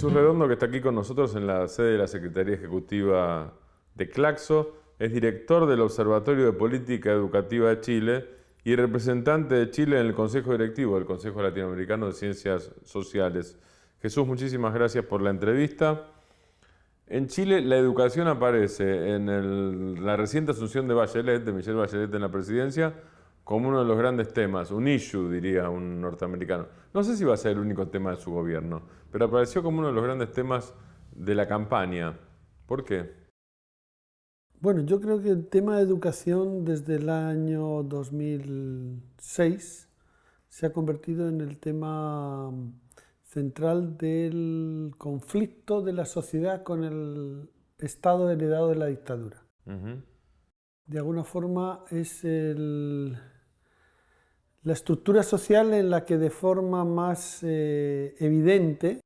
Jesús Redondo, que está aquí con nosotros en la sede de la Secretaría Ejecutiva de Claxo, es director del Observatorio de Política Educativa de Chile y representante de Chile en el Consejo Directivo del Consejo Latinoamericano de Ciencias Sociales. Jesús, muchísimas gracias por la entrevista. En Chile la educación aparece en la reciente asunción de Bachelet, de Michelle Bachelet en la presidencia, como uno de los grandes temas, un issue, diría un norteamericano. No sé si va a ser el único tema de su gobierno, pero apareció como uno de los grandes temas de la campaña. ¿Por qué? Bueno, yo creo que el tema de educación desde el año 2006 se ha convertido en el tema central del conflicto de la sociedad con el Estado heredado de la dictadura. De alguna forma es la estructura social en la que de forma más evidente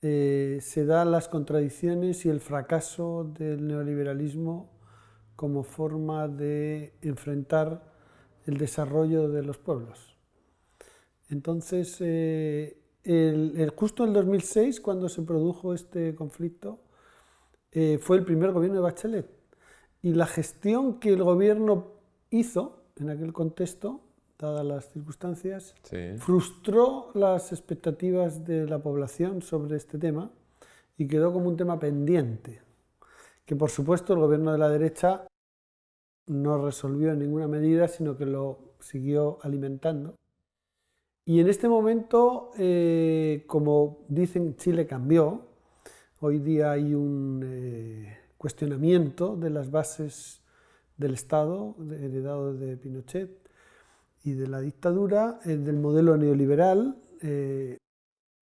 se dan las contradicciones y el fracaso del neoliberalismo como forma de enfrentar el desarrollo de los pueblos. Entonces, justo en el 2006, cuando se produjo este conflicto, fue el primer gobierno de Bachelet. Y la gestión que el gobierno hizo en aquel contexto, dadas las circunstancias, Sí. frustró las expectativas de la población sobre este tema y quedó como un tema pendiente, que por supuesto el gobierno de la derecha no resolvió en ninguna medida, sino que lo siguió alimentando. Y en este momento, como dicen, Chile cambió. Hoy día hay un cuestionamiento de las bases del Estado, heredado de Pinochet y de la dictadura, del modelo neoliberal,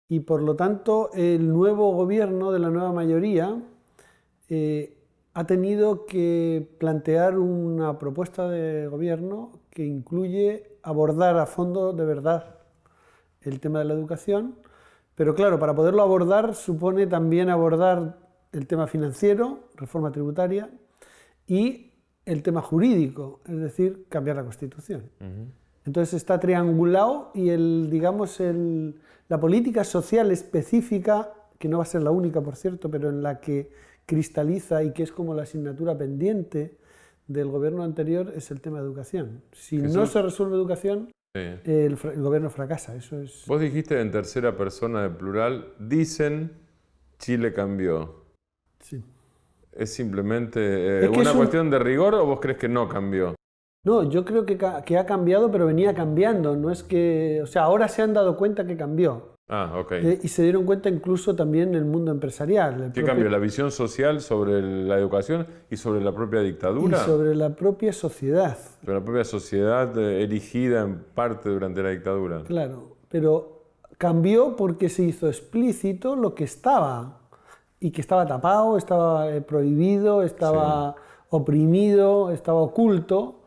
y por lo tanto el nuevo gobierno de la nueva mayoría ha tenido que plantear una propuesta de gobierno que incluye abordar a fondo de verdad el tema de la educación, pero claro, para poderlo abordar supone también abordar el tema financiero, reforma tributaria, y el tema jurídico, es decir, cambiar la Constitución. Entonces está triangulado y la política social específica, que no va a ser la única, por cierto, pero en la que cristaliza y que es como la asignatura pendiente del gobierno anterior, es el tema de educación. Si no se resuelve educación, el gobierno fracasa. Eso es. Vos dijiste en tercera persona de plural, dicen Chile cambió. Sí. ¿Es simplemente una cuestión de rigor o vos crees que no cambió? No, yo creo que ha cambiado, pero venía cambiando. No es que, o sea, ahora se han dado cuenta que cambió. Ah, ok. Y se dieron cuenta incluso también en el mundo empresarial. ¿Qué cambió? ¿La visión social sobre la educación y sobre la propia dictadura? Y sobre la propia sociedad. Sobre la propia sociedad erigida en parte durante la dictadura. Claro, pero cambió porque se hizo explícito lo que estaba, y que estaba tapado, estaba prohibido, estaba oprimido, estaba oculto,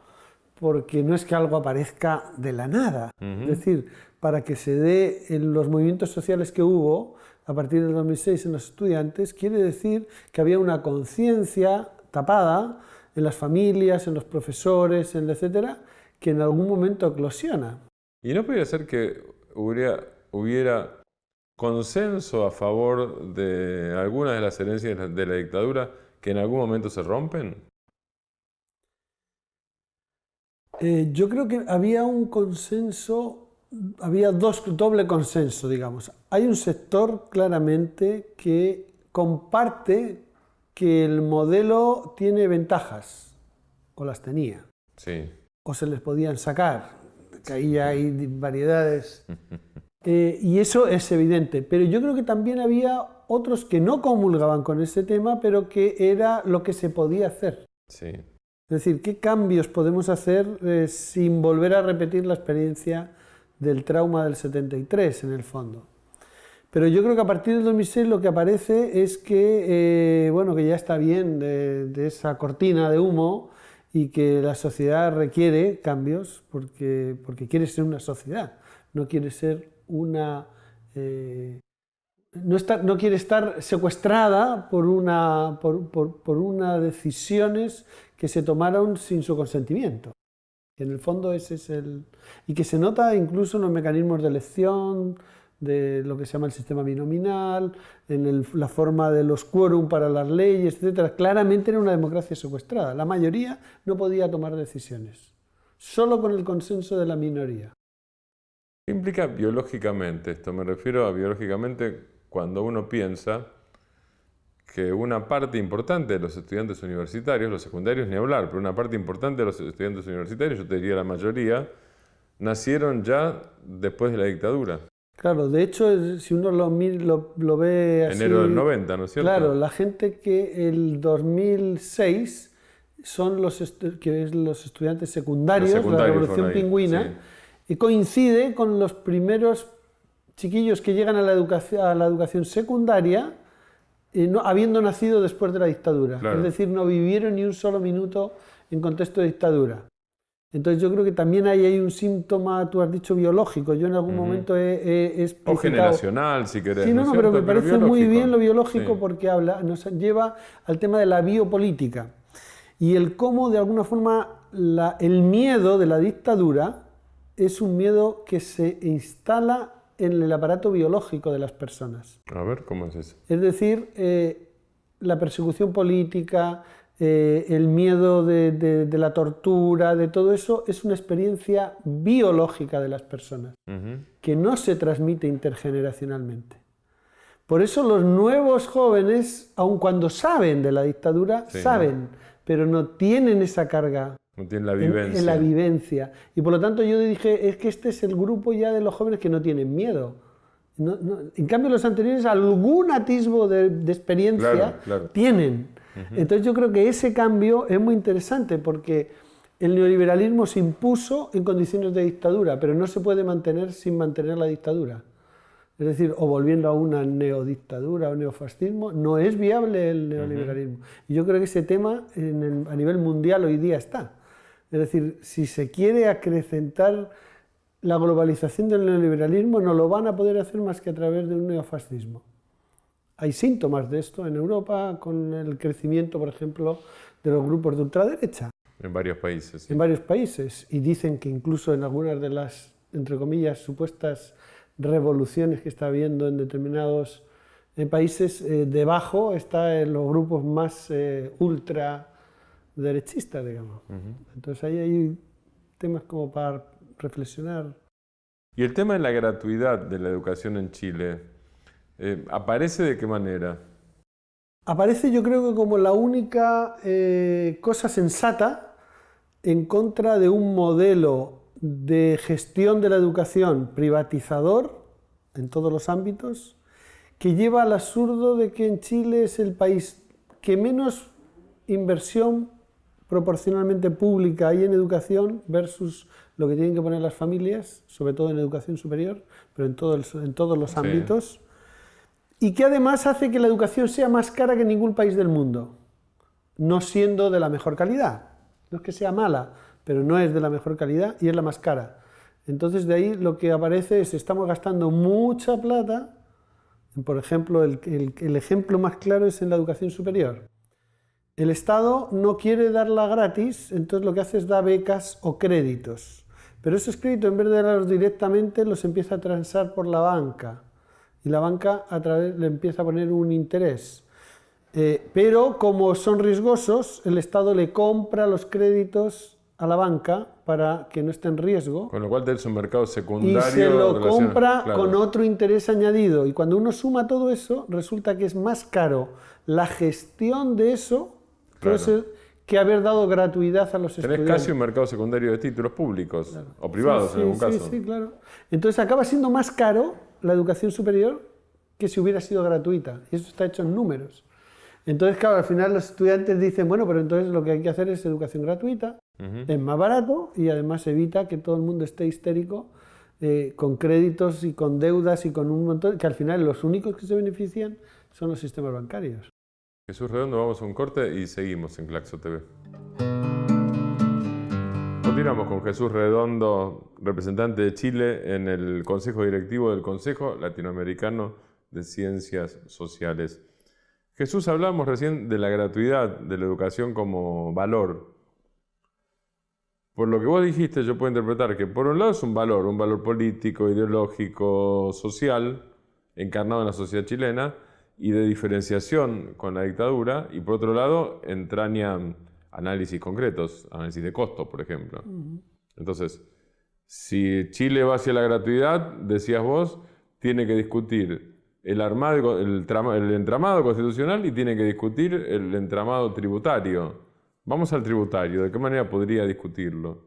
porque no es que algo aparezca de la nada. Es decir, para que se dé en los movimientos sociales que hubo a partir del 2006 en los estudiantes, quiere decir que había una conciencia tapada en las familias, en los profesores, en etcétera, que en algún momento eclosiona. ¿Y no podría ser que hubiera consenso a favor de algunas de las herencias de la dictadura que en algún momento se rompen? Yo creo que había un consenso, había doble consenso, digamos. Hay un sector claramente que comparte que el modelo tiene ventajas, o las tenía, Sí. o se les podían sacar, que ahí ya hay variedades, y eso es evidente. Pero yo creo que también había otros que no comulgaban con ese tema, pero que era lo que se podía hacer. Sí. Es decir, ¿qué cambios podemos hacer sin volver a repetir la experiencia del trauma del 73, en el fondo? Pero yo creo que a partir del 2006 lo que aparece es que, bueno, que ya está bien de esa cortina de humo y que la sociedad requiere cambios porque quiere ser una sociedad, no quiere ser una... no quiere estar secuestrada por unas decisiones que se tomaron sin su consentimiento. Que en el fondo ese es el... Y que se nota incluso en los mecanismos de elección de lo que se llama el sistema binominal, en la forma de los quórum para las leyes, etc. Claramente era una democracia secuestrada. La mayoría no podía tomar decisiones, solo con el consenso de la minoría. ¿Qué implica biológicamente esto? Me refiero a biológicamente cuando uno piensa que una parte importante de los estudiantes universitarios, los secundarios ni hablar, pero una parte importante de los estudiantes universitarios, yo te diría la mayoría, nacieron ya después de la dictadura. Claro, de hecho, si uno lo ve así... Enero del 90, ¿no es cierto? Claro, la gente que el 2006 son los estudiantes secundarios, de la Revolución Pingüina, sí. Y coincide con los primeros chiquillos que llegan a la educación secundaria, habiendo nacido después de la dictadura. Claro. Es decir, no vivieron ni un solo minuto en contexto de dictadura. Entonces yo creo que también ahí hay un síntoma, tú has dicho biológico, yo en algún momento he explicitado... O generacional, si querés. Sí, no, pero me parece muy bien lo biológico, sí. Porque nos lleva al tema de la biopolítica y el cómo de alguna forma el miedo de la dictadura es un miedo que se instala en el aparato biológico de las personas. A ver, ¿cómo es eso? Es decir, la persecución política, el miedo de la tortura, de todo eso, es una experiencia biológica de las personas, que no se transmite intergeneracionalmente. Por eso los nuevos jóvenes, aun cuando saben de la dictadura, sí, saben, pero no tienen esa carga. No tienen la vivencia. En la vivencia. Y por lo tanto yo dije, es que este es el grupo ya de los jóvenes que no tienen miedo. En cambio los anteriores algún atisbo de experiencia tienen. Entonces yo creo que ese cambio es muy interesante porque el neoliberalismo se impuso en condiciones de dictadura, pero no se puede mantener sin mantener la dictadura. Es decir, o volviendo a una neodictadura o neofascismo, no es viable el neoliberalismo. Y yo creo que ese tema a nivel mundial hoy día está. Es decir, si se quiere acrecentar la globalización del neoliberalismo, no lo van a poder hacer más que a través de un neofascismo. Hay síntomas de esto en Europa con el crecimiento, por ejemplo, de los grupos de ultraderecha. En varios países. Sí. En varios países. Y dicen que incluso en algunas de las, entre comillas, supuestas revoluciones que está habiendo en determinados países, debajo están los grupos más ultraderechistas, digamos. Entonces ahí hay temas como para reflexionar. ¿Y el tema de la gratuidad de la educación en Chile aparece de qué manera? Aparece, yo creo que como la única cosa sensata en contra de un modelo de gestión de la educación privatizador en todos los ámbitos, que lleva al absurdo de que en Chile es el país que menos inversión proporcionalmente pública hay en educación versus lo que tienen que poner las familias, sobre todo en educación superior, pero en todos los ámbitos, y que además hace que la educación sea más cara que en ningún país del mundo, no siendo de la mejor calidad. No es que sea mala, pero no es de la mejor calidad y es la más cara. Entonces de ahí lo que aparece es estamos gastando mucha plata. Por ejemplo, el ejemplo más claro es en la educación superior. El Estado no quiere darla gratis, entonces lo que hace es dar becas o créditos. Pero esos créditos, en vez de darlos directamente, los empieza a transar por la banca. Y la banca le empieza a poner un interés. Pero como son riesgosos, el Estado le compra los créditos a la banca para que no esté en riesgo. Con lo cual tenés un mercado secundario. Y se lo compra con otro interés añadido. Y cuando uno suma todo eso, resulta que es más caro la gestión de eso que haber dado gratuidad a los estudiantes. Tenés casi un mercado secundario de títulos públicos o privados en algún caso. Sí, claro. Entonces acaba siendo más caro la educación superior que si hubiera sido gratuita. Y eso está hecho en números. Entonces, claro, al final los estudiantes dicen, bueno, pero entonces lo que hay que hacer es educación gratuita, es más barato y además evita que todo el mundo esté histérico con créditos y con deudas y con un montón, que al final los únicos que se benefician son los sistemas bancarios. Jesús Redondo, vamos a un corte y seguimos en Claxo TV. Continuamos con Jesús Redondo, representante de Chile en el Consejo Directivo del Consejo Latinoamericano de Ciencias Sociales. Jesús, hablábamos recién de la gratuidad de la educación como valor. Por lo que vos dijiste, yo puedo interpretar que por un lado es un valor político, ideológico, social, encarnado en la sociedad chilena y de diferenciación con la dictadura, y por otro lado entraña análisis concretos, análisis de costo, por ejemplo. Entonces, si Chile va hacia la gratuidad, decías vos, tiene que discutir el entramado constitucional y tiene que discutir el entramado tributario. Vamos al tributario, ¿de qué manera podría discutirlo?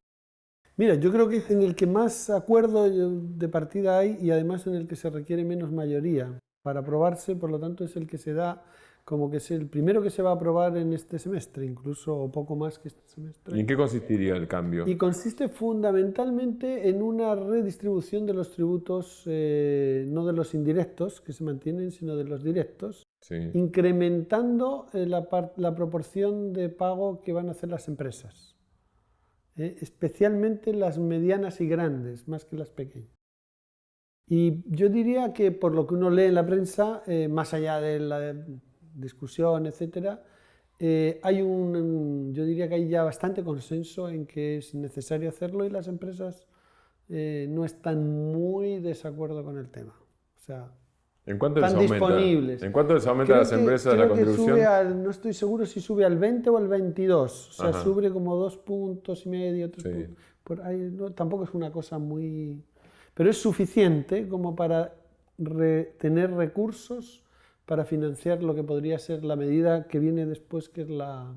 Mira, yo creo que es en el que más acuerdo de partida hay y además en el que se requiere menos mayoría para aprobarse, por lo tanto es el que se da como que es el primero que se va a aprobar en este semestre, incluso o poco más que este semestre. ¿Y en qué consistiría el cambio? Y consiste fundamentalmente en una redistribución de los tributos, no de los indirectos que se mantienen, sino de los directos, Sí. incrementando la proporción de pago que van a hacer las empresas, especialmente las medianas y grandes, más que las pequeñas. Y yo diría que por lo que uno lee en la prensa, más allá de la discusión, etcétera, yo diría que hay ya bastante consenso en que es necesario hacerlo y las empresas no están muy desacuerdo con el tema. O sea, ¿En cuánto están disponibles. ¿En cuánto les aumenta a las empresas la contribución? No estoy seguro si sube al 20 o al 22. O sea, Ajá. sube como 2,5 puntos, 3 Sí. puntos. Por ahí, no, tampoco es una cosa muy... Pero es suficiente como para tener recursos para financiar lo que podría ser la medida que viene después, que es la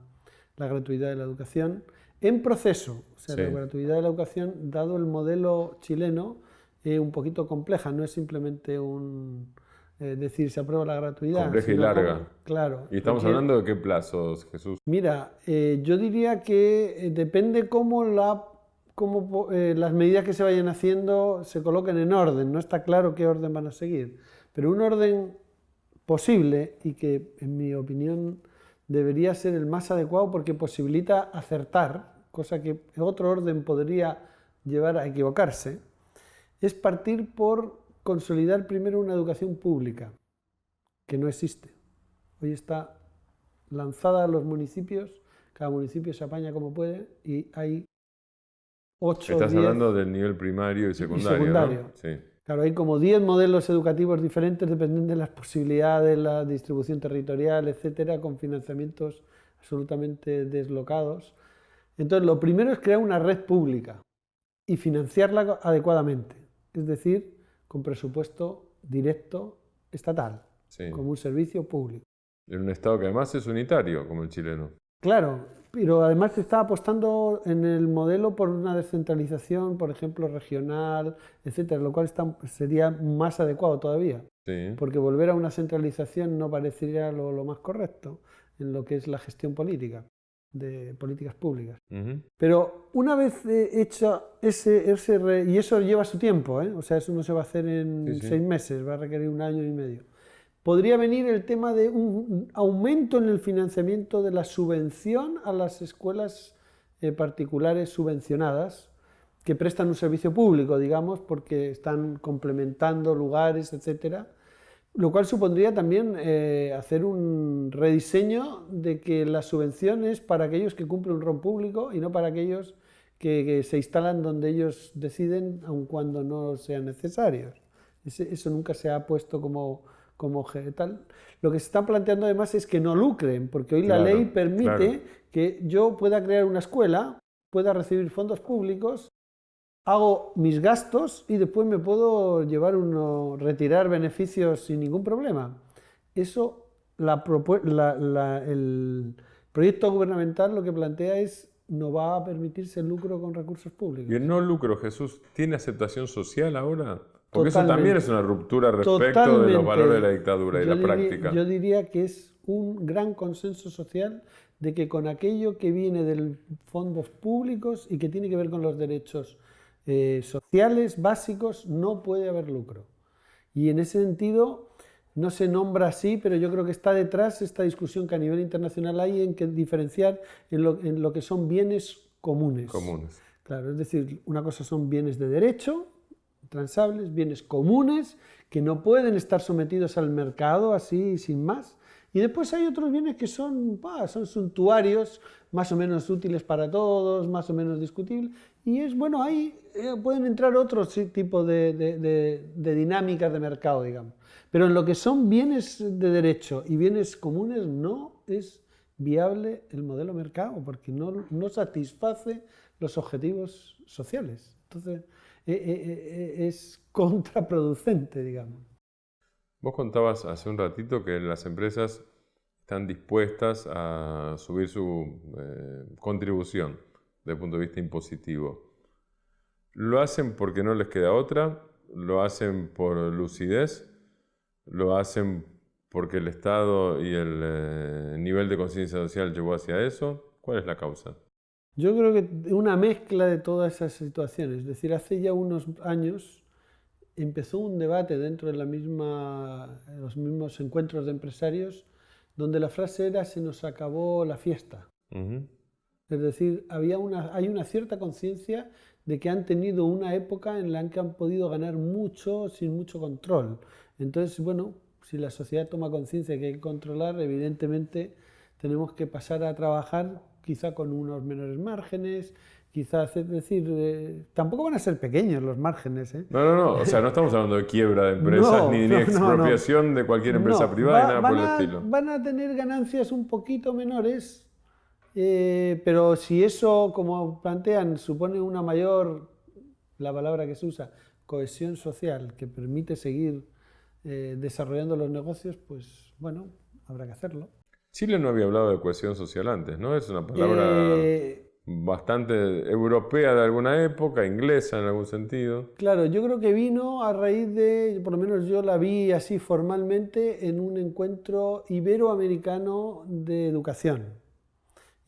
gratuidad de la educación, en proceso. O sea, Sí. la gratuidad de la educación, dado el modelo chileno, un poquito compleja, no es simplemente decir se aprueba la gratuidad. Compleja y larga. Claro. ¿Y estamos hablando de qué plazos, Jesús? Mira, yo diría que depende cómo las medidas que se vayan haciendo se coloquen en orden. No está claro qué orden van a seguir, pero un orden posible y que, en mi opinión, debería ser el más adecuado porque posibilita acertar, cosa que en otro orden podría llevar a equivocarse, es partir por consolidar primero una educación pública, que no existe. Hoy está lanzada a los municipios, cada municipio se apaña como puede y hay 8 o 10... Estás hablando del nivel primario y secundario, ¿no? Sí. Claro, hay como 10 modelos educativos diferentes dependiendo de las posibilidades, la distribución territorial, etcétera, con financiamientos absolutamente deslocados. Entonces, lo primero es crear una red pública y financiarla adecuadamente, es decir, con presupuesto directo estatal, Sí. como un servicio público. En un Estado que además es unitario, como el chileno. Claro, pero además se está apostando en el modelo por una descentralización, por ejemplo, regional, etcétera, lo cual sería más adecuado todavía, Sí. porque volver a una centralización no parecería lo más correcto en lo que es la gestión política, de políticas públicas. Ujú. Pero una vez hecho y eso lleva su tiempo, o sea, eso no se va a hacer en Sí, sí. 6 meses, va a requerir 1 año y medio. Podría venir el tema de un aumento en el financiamiento de la subvención a las escuelas particulares subvencionadas que prestan un servicio público, digamos, porque están complementando lugares, etcétera, lo cual supondría también hacer un rediseño de que la subvención es para aquellos que cumplen un rol público y no para aquellos que se instalan donde ellos deciden, aun cuando no sean necesarios. Eso nunca se ha puesto como tal. Lo que se está planteando además es que no lucren, porque hoy la ley permite que yo pueda crear una escuela, pueda recibir fondos públicos, hago mis gastos y después me puedo retirar beneficios sin ningún problema. Eso, el proyecto gubernamental lo que plantea es no va a permitirse el lucro con recursos públicos. ¿Y el no lucro, Jesús, tiene aceptación social ahora? Porque eso también es una ruptura respecto de los valores de la dictadura y la práctica. Yo diría que es un gran consenso social de que con aquello que viene de fondos públicos y que tiene que ver con los derechos sociales básicos no puede haber lucro. Y en ese sentido no se nombra así, pero yo creo que está detrás esta discusión que a nivel internacional hay en que diferenciar en lo que son bienes comunes. Claro, es decir, una cosa son bienes de derecho, transables, bienes comunes, que no pueden estar sometidos al mercado así sin más, Y después hay otros bienes que son suntuarios, más o menos útiles para todos, más o menos discutibles. Y es bueno, ahí pueden entrar otros tipos de dinámicas de mercado, digamos. Pero en lo que son bienes de derecho y bienes comunes no es viable el modelo mercado, porque no satisface los objetivos sociales. Entonces, es contraproducente, digamos. Vos contabas hace un ratito que las empresas están dispuestas a subir su contribución desde el punto de vista impositivo. ¿Lo hacen porque no les queda otra? ¿Lo hacen por lucidez? ¿Lo hacen porque el Estado y el nivel de conciencia social llevó hacia eso? ¿Cuál es la causa? Yo creo que una mezcla de todas esas situaciones. Es decir, hace ya unos años empezó un debate dentro de los mismos encuentros de empresarios donde la frase era "se nos acabó la fiesta". Es decir, hay una cierta conciencia de que han tenido una época en la que han podido ganar mucho sin mucho control. Entonces, bueno, si la sociedad toma conciencia de que hay que controlar, evidentemente tenemos que pasar a trabajar quizá con unos menores márgenes, quizás, es decir, tampoco van a ser pequeños los márgenes. No, o sea, no estamos hablando de quiebra de empresas ni expropiación de cualquier empresa privada ni nada por el estilo. Van a tener ganancias un poquito menores, pero si eso, como plantean, supone una mayor, la palabra que se usa, cohesión social, que permite seguir desarrollando los negocios, pues bueno, habrá que hacerlo. Chile no había hablado de cohesión social antes, ¿no? Es una palabra bastante europea de alguna época, inglesa en algún sentido. Claro, yo creo que vino a raíz de, por lo menos yo la vi así formalmente, en un encuentro iberoamericano de educación.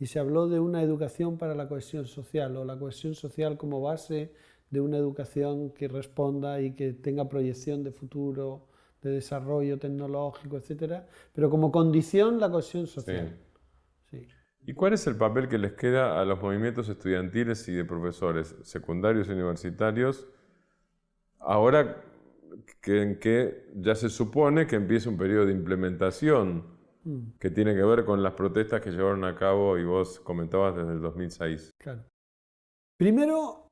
Y se habló de una educación para la cohesión social, o la cohesión social como base de una educación que responda y que tenga proyección de futuro, de desarrollo tecnológico, etcétera, pero como condición la cohesión social. Sí. ¿Y cuál es el papel que les queda a los movimientos estudiantiles y de profesores secundarios y universitarios ahora que ya se supone que empieza un periodo de implementación que tiene que ver con las protestas que llevaron a cabo y vos comentabas desde el 2006? Claro. Primero,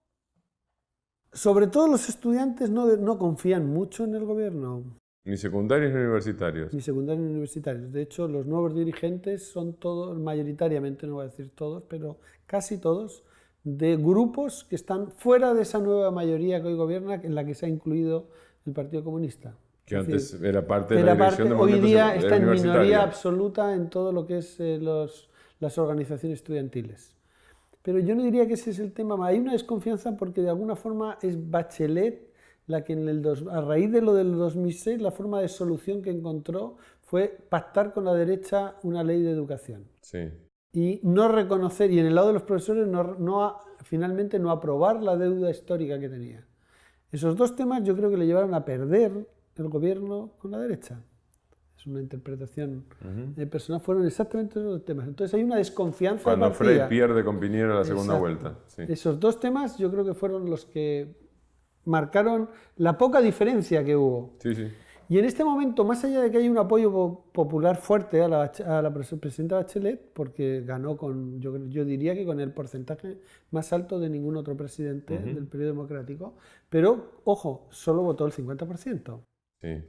sobre todo los estudiantes no confían mucho en el gobierno. Ni secundarios ni universitarios. Ni secundarios ni universitarios. De hecho, los nuevos dirigentes son todos, mayoritariamente, no voy a decir todos, pero casi todos, de grupos que están fuera de esa nueva mayoría que hoy gobierna, en la que se ha incluido el Partido Comunista. Que antes era parte de la dirección de movimientos hoy día está en minoría absoluta en todo lo que es las organizaciones estudiantiles. Pero yo no diría que ese es el tema. Hay una desconfianza porque de alguna forma es Bachelet la que a raíz de lo del 2006, la forma de solución que encontró fue pactar con la derecha una ley de educación. Sí. Y no reconocer, y en el lado de los profesores, finalmente no aprobar la deuda histórica que tenía. Esos dos temas yo creo que le llevaron a perder el gobierno con la derecha. Es una interpretación personal, fueron exactamente esos dos temas. Entonces hay una desconfianza. Cuando Frey pierde con Piñera la segunda vuelta. Sí. Esos dos temas yo creo que fueron los que marcaron la poca diferencia que hubo. Sí, sí. Y en este momento, más allá de que hay un apoyo popular fuerte a la presidenta Bachelet, porque ganó yo diría que con el porcentaje más alto de ningún otro presidente del periodo democrático, pero, ojo, solo votó el 50%. Sí.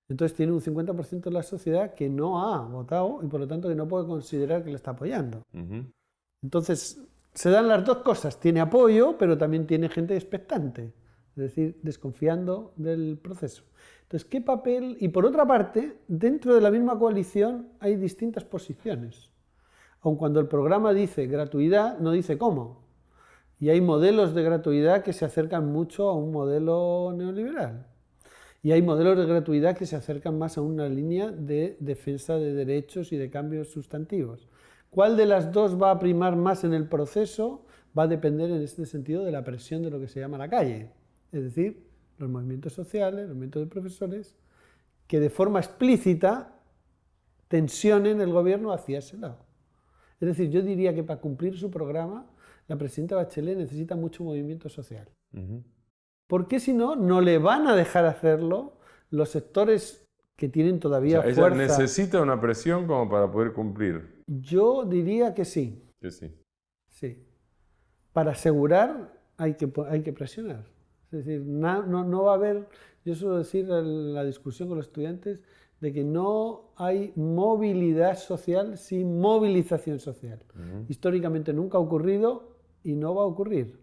Entonces tiene un 50% de la sociedad que no ha votado y por lo tanto que no puede considerar que le está apoyando. Entonces, se dan las dos cosas. Tiene apoyo, pero también tiene gente expectante. Es decir, desconfiando del proceso. Entonces, ¿qué papel? Y por otra parte, dentro de la misma coalición hay distintas posiciones. Aun cuando el programa dice gratuidad, no dice cómo. Y hay modelos de gratuidad que se acercan mucho a un modelo neoliberal. Y hay modelos de gratuidad que se acercan más a una línea de defensa de derechos y de cambios sustantivos. ¿Cuál de las dos va a primar más en el proceso? Va a depender en este sentido de la presión de lo que se llama la calle. Es decir, los movimientos sociales, los movimientos de profesores, que de forma explícita tensionen el gobierno hacia ese lado. Es decir, yo diría que para cumplir su programa, la presidenta Bachelet necesita mucho movimiento social. Porque si no, no le van a dejar hacerlo los sectores que tienen todavía O sea, fuerza. ella necesita una presión como para poder cumplir. Yo diría que sí. Que sí. Sí. Para asegurar hay que presionar. Es decir, no va a haber, yo suelo decir en la discusión con los estudiantes, de que no hay movilidad social sin movilización social. Históricamente nunca ha ocurrido y no va a ocurrir.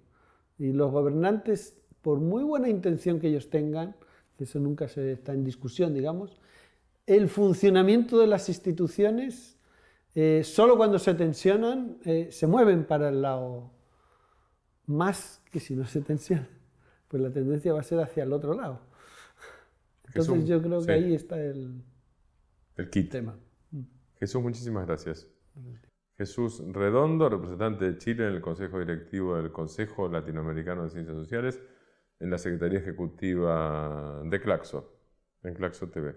Y los gobernantes, por muy buena intención que ellos tengan, que eso nunca está en discusión, digamos, el funcionamiento de las instituciones, solo cuando se tensionan, se mueven para el lado, más que si no se tensionan, pues la tendencia va a ser hacia el otro lado. Entonces yo creo que ahí está el kit. tema. Jesús, muchísimas gracias. Jesús Redondo, representante de Chile en el Consejo Directivo del Consejo Latinoamericano de Ciencias Sociales, en la Secretaría Ejecutiva de Claxo, en Claxo TV.